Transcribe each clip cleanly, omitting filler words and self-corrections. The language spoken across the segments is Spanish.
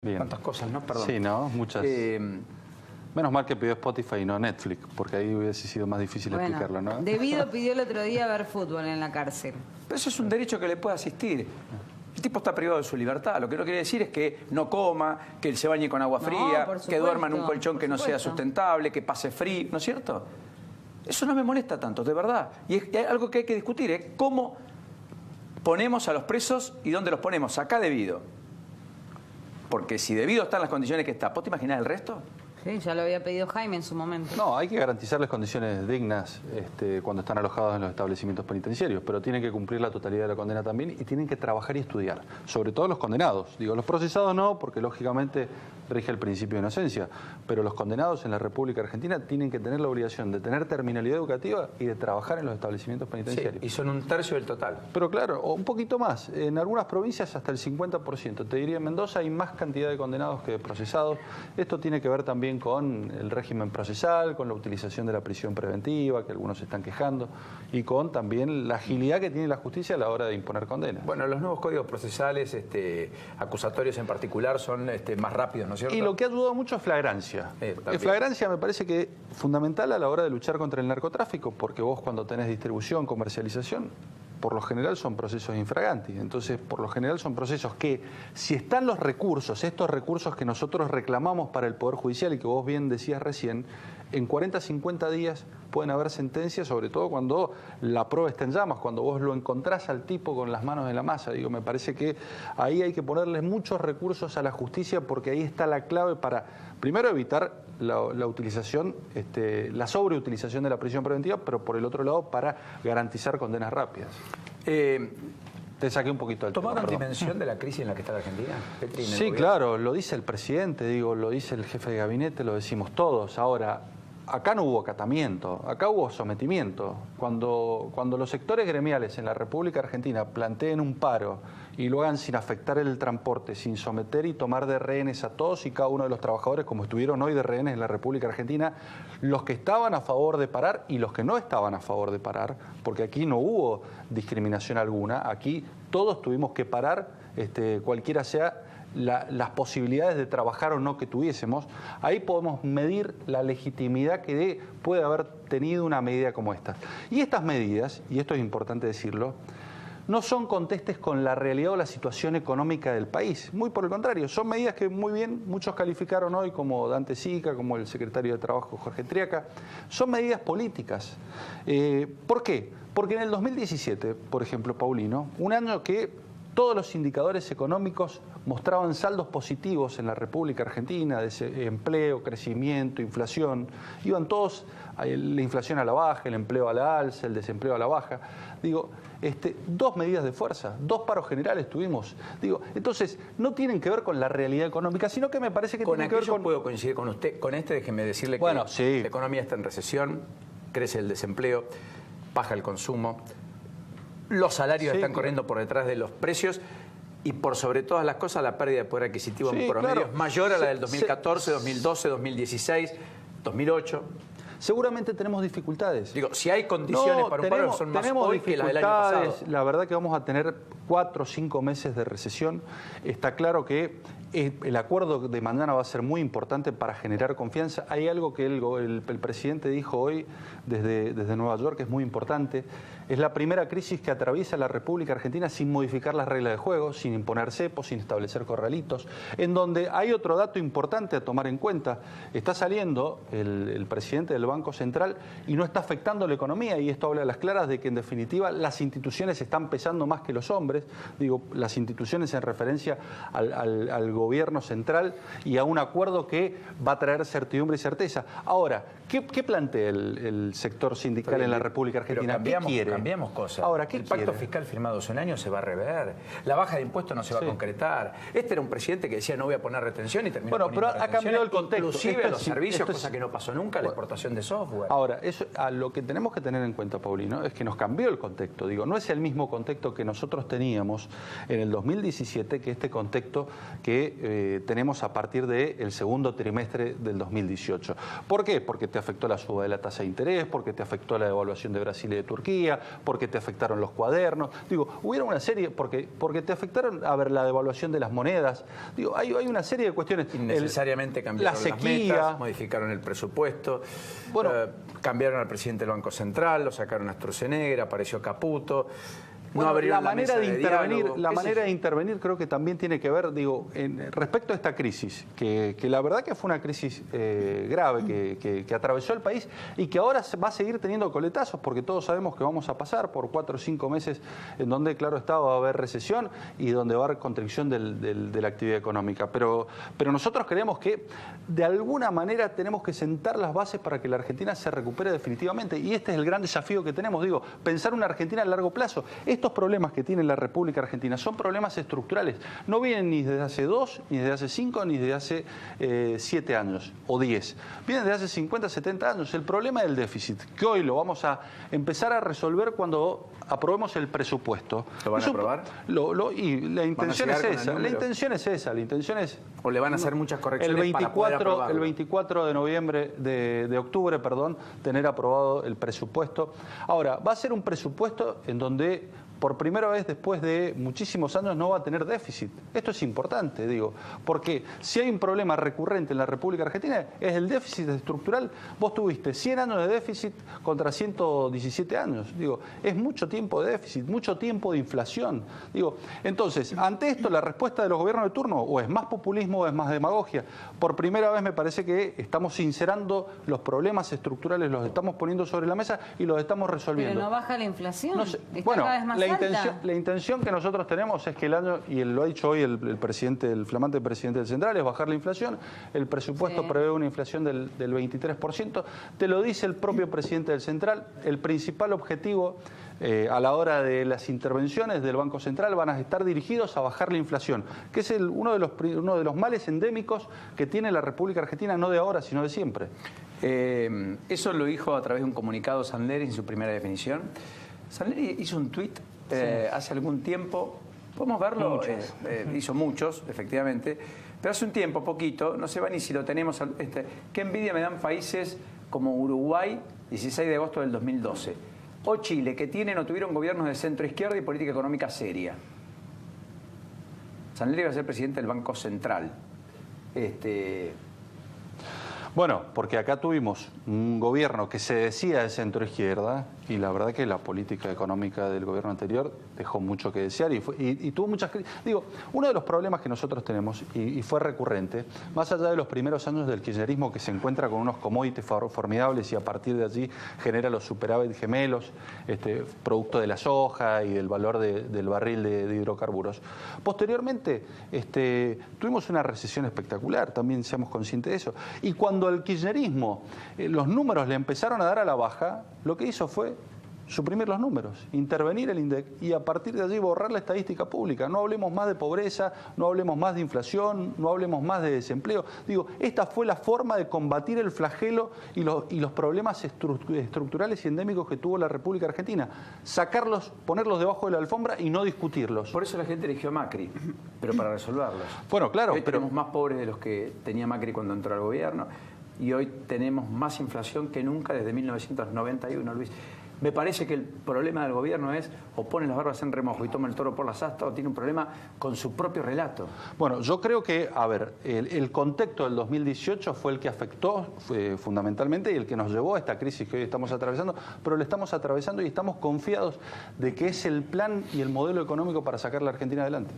Bien. Tantas cosas, ¿no? Perdón. Sí, ¿no? Muchas. Menos mal que pidió Spotify y no Netflix, porque ahí hubiese sido más difícil explicarlo, ¿no? Debido pidió el otro día ver fútbol en la cárcel. Pero eso es un derecho que le puede asistir. El tipo está privado de su libertad. Lo que no quiere decir es que no coma, que él se bañe con agua fría, que duerma en un colchón que no sea sustentable, que pase frío, ¿no es cierto? Eso no me molesta tanto, de verdad. Y es algo que hay que discutir, es cómo ponemos a los presos y dónde los ponemos. Acá debido. Porque si debido está en las condiciones que está, ¿vos te imaginás el resto? Sí, ya lo había pedido Jaime en su momento. No, hay que garantizarles condiciones dignas cuando están alojados en los establecimientos penitenciarios, pero tienen que cumplir la totalidad de la condena también y tienen que trabajar y estudiar, sobre todo los condenados. Digo, los procesados no, porque lógicamente rige el principio de inocencia, pero los condenados en la República Argentina tienen que tener la obligación de tener terminalidad educativa y de trabajar en los establecimientos penitenciarios. Sí, y son 1/3 del total. Pero claro, o un poquito más. En algunas provincias hasta el 50%. Te diría, en Mendoza hay más cantidad de condenados que de procesados. Esto tiene que ver también con el régimen procesal, con la utilización de la prisión preventiva, que algunos se están quejando, y con también la agilidad que tiene la justicia a la hora de imponer condenas. Bueno, los nuevos códigos procesales, acusatorios en particular, son más rápidos, ¿no es cierto? Y lo que ha ayudado mucho es flagrancia. Flagrancia me parece que es fundamental a la hora de luchar contra el narcotráfico, porque vos cuando tenés distribución, comercialización, por lo general son procesos infraganti. Entonces, por lo general son procesos que, si están los recursos, estos recursos que nosotros reclamamos para el Poder Judicial y que vos bien decías recién, en 40, 50 días pueden haber sentencias, sobre todo cuando la prueba está en llamas, cuando vos lo encontrás al tipo con las manos en la masa. Digo, me parece que ahí hay que ponerles muchos recursos a la justicia, porque ahí está la clave para, primero, evitar la utilización, la sobreutilización de la prisión preventiva, pero por el otro lado, para garantizar condenas rápidas. Te saqué un poquito del tema. ¿Tomaron dimensión de la crisis en la que está la Argentina, Petri, en el Sí, gobierno? claro, lo dice el presidente, digo, lo dice el jefe de gabinete, lo decimos todos. Ahora, acá no hubo acatamiento, acá hubo sometimiento. Cuando los sectores gremiales en la República Argentina planteen un paro y lo hagan sin afectar el transporte, sin someter y tomar de rehenes a todos y cada uno de los trabajadores, como estuvieron hoy de rehenes en la República Argentina, los que estaban a favor de parar y los que no estaban a favor de parar, porque aquí no hubo discriminación alguna, aquí todos tuvimos que parar, cualquiera sea las posibilidades de trabajar o no que tuviésemos. Ahí podemos medir la legitimidad que puede haber tenido una medida como esta. Y estas medidas, y esto es importante decirlo, no son contestes con la realidad o la situación económica del país. Muy por el contrario, son medidas que muy bien muchos calificaron hoy, como Dante Sica, como el secretario de Trabajo Jorge Triaca. Son medidas políticas. ¿Por qué? Porque en el 2017, por ejemplo, Paulino, un año que todos los indicadores económicos mostraban saldos positivos en la República Argentina, de empleo, crecimiento, inflación. Iban todos, la inflación a la baja, el empleo a la alza, el desempleo a la baja. Digo, dos medidas de fuerza, 2 paros generales tuvimos. Digo, entonces, no tienen que ver con la realidad económica, sino que me parece que tienen que ver con... puedo coincidir con usted. Con déjeme decirle que sí, la economía está en recesión, crece el desempleo, baja el consumo, los salarios están corriendo por detrás de los precios y por sobre todas las cosas la pérdida de poder adquisitivo en promedio es mayor a la del 2014, 2012, 2016, 2008. Seguramente tenemos dificultades. Digo, si hay condiciones para un paro son más hoy que las del año pasado. La verdad que vamos a tener 4 o 5 meses de recesión. Está claro que el acuerdo de mañana va a ser muy importante para generar confianza. Hay algo que el presidente dijo hoy desde Nueva York que es muy importante. Es la primera crisis que atraviesa la República Argentina sin modificar las reglas de juego, sin imponer cepos, sin establecer corralitos. En donde hay otro dato importante a tomar en cuenta. Está saliendo el presidente del Banco Central y no está afectando la economía. Y esto habla a las claras de que, en definitiva, las instituciones están pesando más que los hombres. Digo, las instituciones en referencia al gobierno central y a un acuerdo que va a traer certidumbre y certeza. Ahora, ¿qué plantea el sector sindical en la República Argentina? ¿Qué quiere? Cambiamos cosas. Ahora, ¿qué el pacto quiere? fiscal firmado hace un año se va a rever. La baja de impuestos no se va a concretar. Este era un presidente que decía no voy a poner retención y terminó poniendo pero ha cambiado el contexto. Inclusive a los servicios, cosa que no pasó nunca, la exportación de software. Ahora, lo que tenemos que tener en cuenta, Paulino, es que nos cambió el contexto. Digo, no es el mismo contexto que nosotros teníamos en el 2017 que este contexto que tenemos a partir del segundo trimestre del 2018. ¿Por qué? Porque te afectó la suba de la tasa de interés, porque te afectó la devaluación de Brasil y de Turquía, porque te afectaron los cuadernos. Digo, hubieron una serie, porque te afectaron, a ver, la devaluación de las monedas. Digo, hay una serie de cuestiones. Innecesariamente cambiaron la sequía, las metas, modificaron el presupuesto, bueno, cambiaron al presidente del Banco Central, lo sacaron a Sturzenegger, apareció Caputo. Bueno, no la manera de intervenir, diálogo, manera de intervenir creo que también tiene que ver, digo, respecto a esta crisis, que la verdad que fue una crisis grave que atravesó el país y que ahora va a seguir teniendo coletazos, porque todos sabemos que vamos a pasar por 4 o 5 meses en donde, claro está, va a haber recesión y donde va a haber constricción de la actividad económica. Pero nosotros creemos que de alguna manera tenemos que sentar las bases para que la Argentina se recupere definitivamente, y este es el gran desafío que tenemos, digo, pensar una Argentina a largo plazo. Estos problemas que tiene la República Argentina son problemas estructurales. No vienen ni desde hace 2, ni desde hace 5, ni desde hace 7 años o 10. Vienen desde hace 50, 70 años. El problema del déficit, que hoy lo vamos a empezar a resolver cuando aprobemos el presupuesto. ¿Lo van a aprobar? Y la intención es esa. La intención es esa. La intención es... ¿O le van a hacer muchas correcciones el 24 de noviembre, de octubre, perdón, tener aprobado el presupuesto. Ahora, va a ser un presupuesto en donde por primera vez después de muchísimos años no va a tener déficit. Esto es importante, digo, porque si hay un problema recurrente en la República Argentina es el déficit estructural. Vos tuviste 100 años de déficit contra 117 años. Digo, es mucho tiempo de déficit, mucho tiempo de inflación. Digo, entonces, ante esto la respuesta de los gobiernos de turno o es más populismo o es más demagogia. Por primera vez me parece que estamos sincerando los problemas estructurales, los estamos poniendo sobre la mesa y los estamos resolviendo. Pero no baja la inflación. No sé. Está Bueno, cada vez más la intención que nosotros tenemos es que el año, y lo ha dicho hoy el flamante presidente del Central, es bajar la inflación. El presupuesto prevé una inflación del 23%. Te lo dice el propio presidente del Central. El principal objetivo a la hora de las intervenciones del Banco Central van a estar dirigidos a bajar la inflación, que es uno de los males endémicos que tiene la República Argentina, no de ahora, sino de siempre. Eso lo dijo a través de un comunicado Sanleri en su primera definición. Sanleri hizo un tuit hace algún tiempo, podemos verlo, hizo muchos, efectivamente, pero hace un tiempo, poquito, no sé ni si lo tenemos, qué envidia me dan países como Uruguay, 16 de agosto del 2012, o Chile, que tienen o tuvieron gobiernos de centro izquierda y política económica seria. Sanleri va a ser presidente del Banco Central. Bueno, porque acá tuvimos un gobierno que se decía de centro izquierda y la verdad que la política económica del gobierno anterior dejó mucho que desear y tuvo muchas crisis. Digo, uno de los problemas que nosotros tenemos, y fue recurrente, más allá de los primeros años del kirchnerismo que se encuentra con unos commodities formidables y a partir de allí genera los superávit gemelos, producto de la soja y del valor del barril de hidrocarburos. Posteriormente tuvimos una recesión espectacular, también seamos conscientes de eso. Y cuando al kirchnerismo los números le empezaron a dar a la baja, lo que hizo fue suprimir los números, intervenir el INDEC y a partir de allí borrar la estadística pública. No hablemos más de pobreza, no hablemos más de inflación, no hablemos más de desempleo. Digo, esta fue la forma de combatir el flagelo y los problemas estructurales y endémicos que tuvo la República Argentina. Sacarlos, ponerlos debajo de la alfombra y no discutirlos. Por eso la gente eligió a Macri, pero para resolverlos. Bueno, claro. Hoy tenemos más pobres de los que tenía Macri cuando entró al gobierno y hoy tenemos más inflación que nunca desde 1991, Luis. Me parece que el problema del gobierno es o pone las barbas en remojo y toma el toro por las astas o tiene un problema con su propio relato. Bueno, yo creo que, a ver, el contexto del 2018 fue el que afectó fundamentalmente y el que nos llevó a esta crisis que hoy estamos atravesando, pero lo estamos atravesando y estamos confiados de que es el plan y el modelo económico para sacar la Argentina adelante.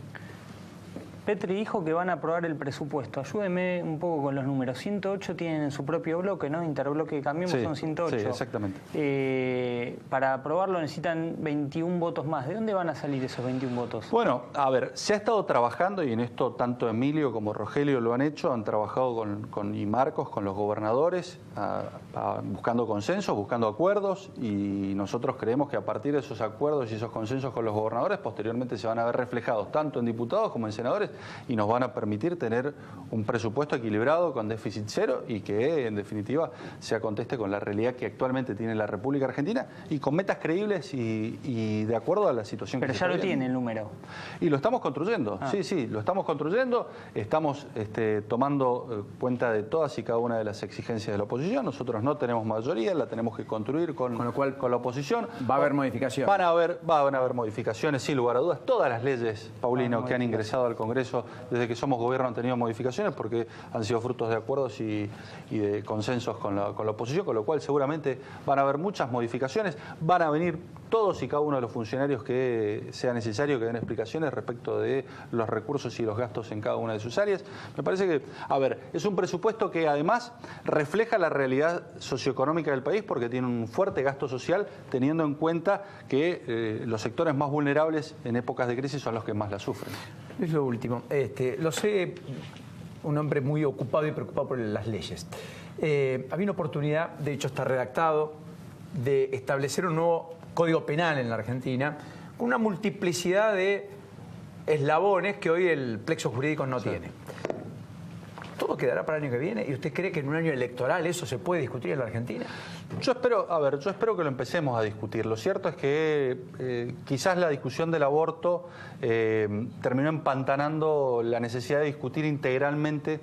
Petri dijo que van a aprobar el presupuesto. Ayúdeme un poco con los números. 108 tienen en su propio bloque, ¿no? Interbloque Cambiemos son 108. Sí, exactamente. Para aprobarlo necesitan 21 votos más. ¿De dónde van a salir esos 21 votos? Bueno, a ver, se ha estado trabajando y en esto tanto Emilio como Rogelio lo han hecho, han trabajado y Marcos con los gobernadores, buscando consensos, buscando acuerdos y nosotros creemos que a partir de esos acuerdos y esos consensos con los gobernadores posteriormente se van a ver reflejados tanto en diputados como en senadores y nos van a permitir tener un presupuesto equilibrado con déficit cero y que en definitiva se aconteste con la realidad que actualmente tiene la República Argentina y con metas creíbles y de acuerdo a la situación Pero que ya lo tiene el número. Y lo estamos construyendo, sí, lo estamos construyendo, estamos tomando cuenta de todas y cada una de las exigencias de la oposición. Nosotros no tenemos mayoría, la tenemos que construir con lo cual la oposición. Va a haber modificaciones. Van a haber modificaciones, sin lugar a dudas. Todas las leyes, Paulino, que han ingresado al Congreso desde que somos gobierno han tenido modificaciones porque han sido frutos de acuerdos y de consensos con la oposición, con lo cual seguramente van a haber muchas modificaciones. Van a venir todos y cada uno de los funcionarios que sea necesario que den explicaciones respecto de los recursos y los gastos en cada una de sus áreas. Me parece que, es un presupuesto que además refleja la realidad socioeconómica del país porque tiene un fuerte gasto social, teniendo en cuenta que los sectores más vulnerables en épocas de crisis son los que más la sufren. Es lo último. Lo sé, un hombre muy ocupado y preocupado por las leyes. Había una oportunidad, de hecho está redactado, de establecer un nuevo Código Penal en la Argentina con una multiplicidad de eslabones que hoy el plexo jurídico no tiene. ¿Todo quedará para el año que viene? ¿Y usted cree que en un año electoral eso se puede discutir en la Argentina? Yo espero que lo empecemos a discutir. Lo cierto es que quizás la discusión del aborto terminó empantanando la necesidad de discutir integralmente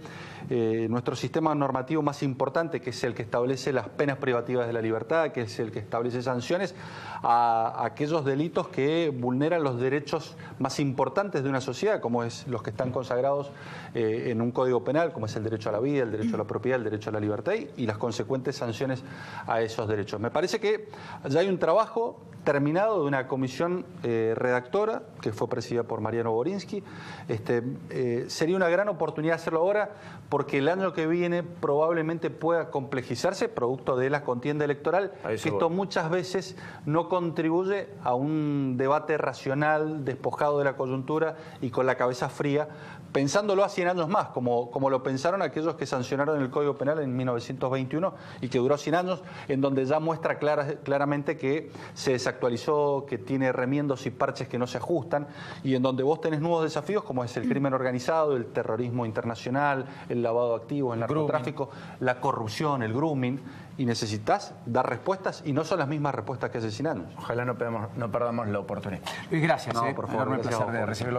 nuestro sistema normativo más importante, que es el que establece las penas privativas de la libertad, que es el que establece sanciones a aquellos delitos que vulneran los derechos más importantes de una sociedad, como es los que están consagrados en un código penal, como es el derecho a la vida, el derecho a la propiedad, el derecho a la libertad y las consecuentes sanciones a esos derechos. Me parece que ya hay un trabajo terminado de una comisión redactora que fue presidida por Mariano Borinsky. Sería una gran oportunidad hacerlo ahora porque el año que viene probablemente pueda complejizarse producto de la contienda electoral, que esto muchas veces no contribuye a un debate racional, despojado de la coyuntura y con la cabeza fría, pensándolo a 100 años más, como lo pensaron aquellos que sancionaron el Código Penal en 1921 y que duró 100 años, en donde ya muestra claramente que se desactualizó, que tiene remiendos y parches que no se ajustan, y en donde vos tenés nuevos desafíos como es el crimen organizado, el terrorismo internacional, el lavado de activos, el narcotráfico, la corrupción, el grooming, y necesitas dar respuestas y no son las mismas respuestas que hace 100 años. Ojalá no perdamos la oportunidad. Luis, gracias. No, por favor, enorme placer de recibirlo.